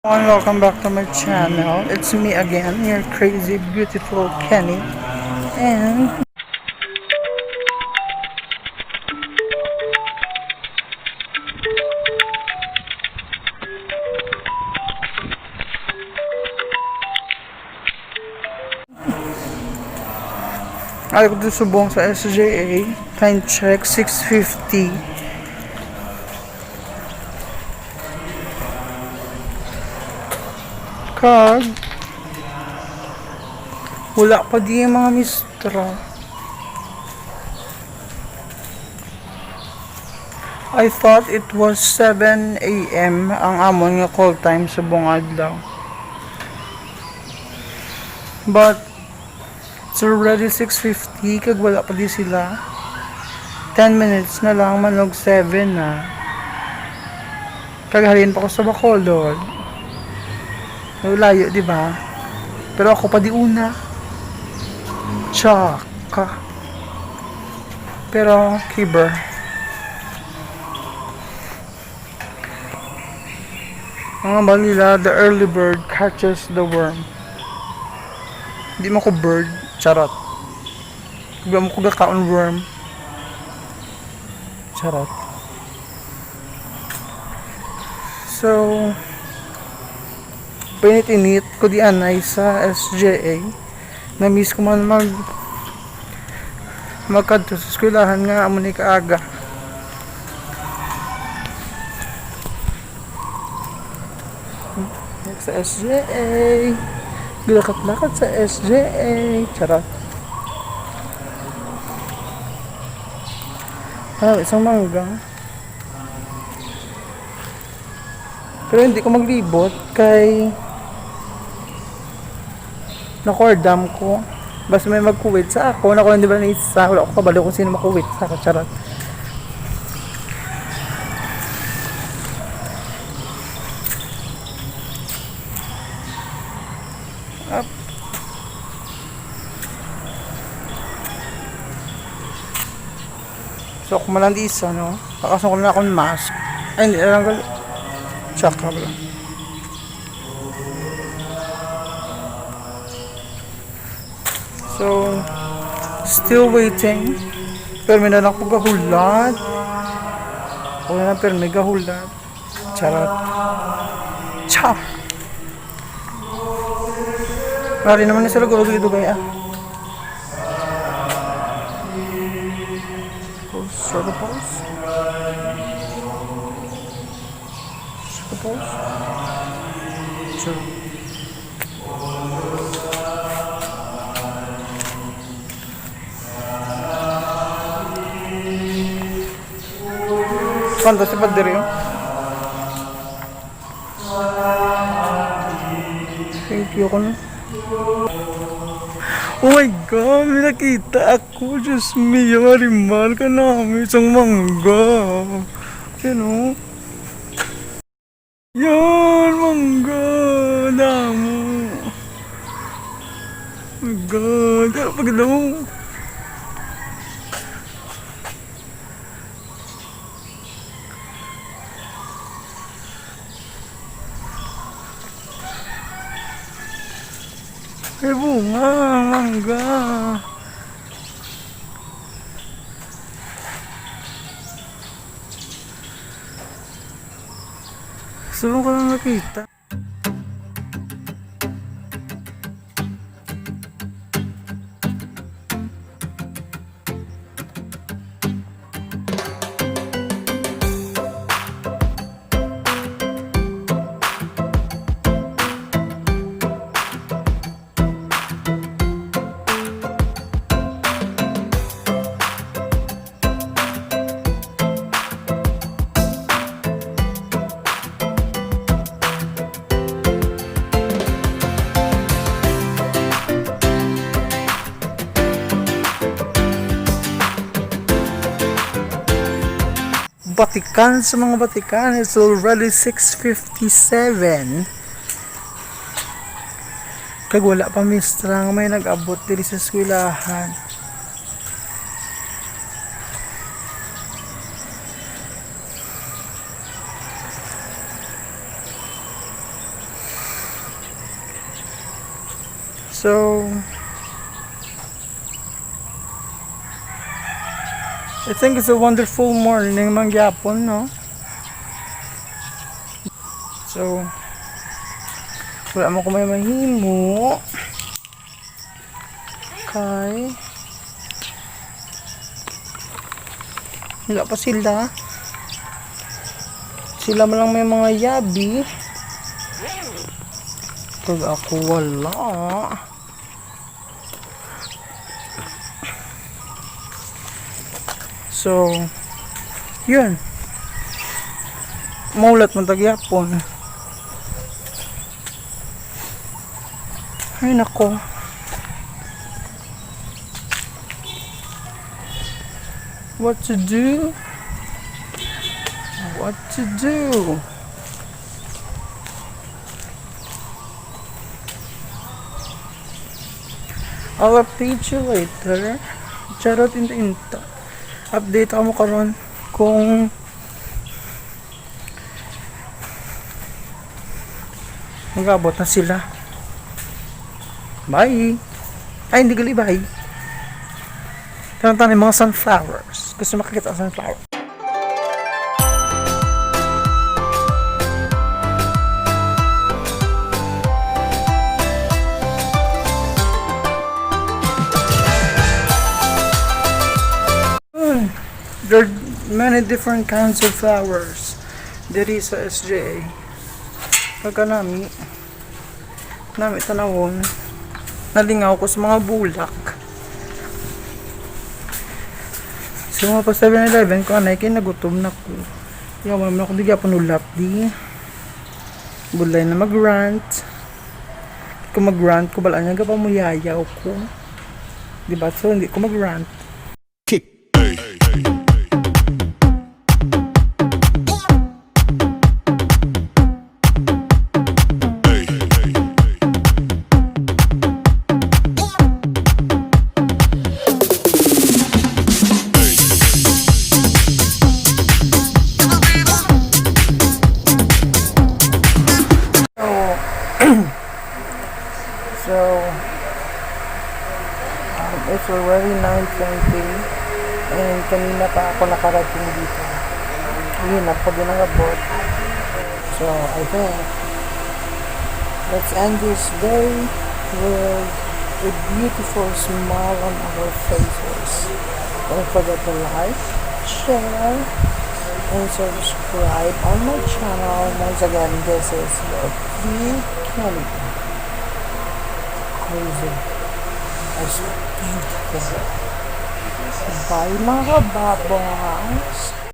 And welcome back to my channel. It's me again, your crazy, beautiful Kenny. And ay ko subong sa SJA. Time check 6:50. Kag wala pa di yung mga mistra. I thought it was 7 AM ang amon nga call time sa buong adlaw. But it's already 6:50 kag wala pa di sila. 10 minutes na lang manog 7 na. Kag halin pa ko sa Bacolod. Layo, di ba? Pero ako pa di una. Tsaka. Pero kiber. Mga balila, the early bird catches the worm. Hindi mo ko bird, charot. Hindi mo ko gakaon worm. Charot. So, pinit-init ko di anay sa SJA. Na-miss ko man magkadto sa eskwelahan nga amo ni kaaga. Sa SJA. Gilakad-lakad sa SJA. Charot. Isang mangga. Pero hindi ko maglibot kay nakordam ko. Basta may magkuwit sa ako. Naku, hindi ba na isa? Wala ko kabalo kung sino makuwit sa ako. Charot. Up. So, ako malang di isa, no? Pakasok ko na akong mask. Ay, hindi lang gal. Tsaka ba lang. So, still waiting. Pero may nalang po gahulat. Wala na pero may gahulat. Charot. Cha! Mari naman na sila gulog dito kaya. Sort of pose. Sort of pose. Sure. Quanto si padre yun? Thank you ko na. Oh my God, may nakita ako. Diyos mio, marimal ka namin isang mangga. Yan o. Yan, mangga. Damo. Oh my God. Kaya paganda mo. Ay, bunga, mangga. Saan ko lang nakita? Batikan sa mga Batikan. It's already 6:57. Kag wala pa mistra nga may nag-abot diri sa eskwelahan. So I think it's a wonderful morning mangyapon, no? So wala mo ko may mahimo kay wala pa sila man lang may mga yabi pag ako wala. So yun, maulat man tagyapon. Ay nako, what to do? I'll update you later. Charot inta. Update ako karon kung mag-abot na sila. Bye! Ay, hindi gali bye. Tanong-tanong yung mga sunflowers. Gusto makikita ang sunflower. There are many different kinds of flowers diri sa SJA. Pagka nami tanawon, nalingaw ko sa mga bulak. So mga pa 7-Eleven ko anay kay nagutom na ko. Yaw man ako digya panulap di. Bulay na mag-rant. Kung mag-rant ko bala nga pa muyayaw ko. Diba? So hindi ko mag-rant. So, it's already 9:20 and kanina pa ako nakarating dito. Hinap pa din ang abot. So, I think let's end this day with a beautiful smile on our faces. Don't forget to like, share, and subscribe on my channel. Once again, this is your KENZI. Crazy. As beautiful. Bye mga babas.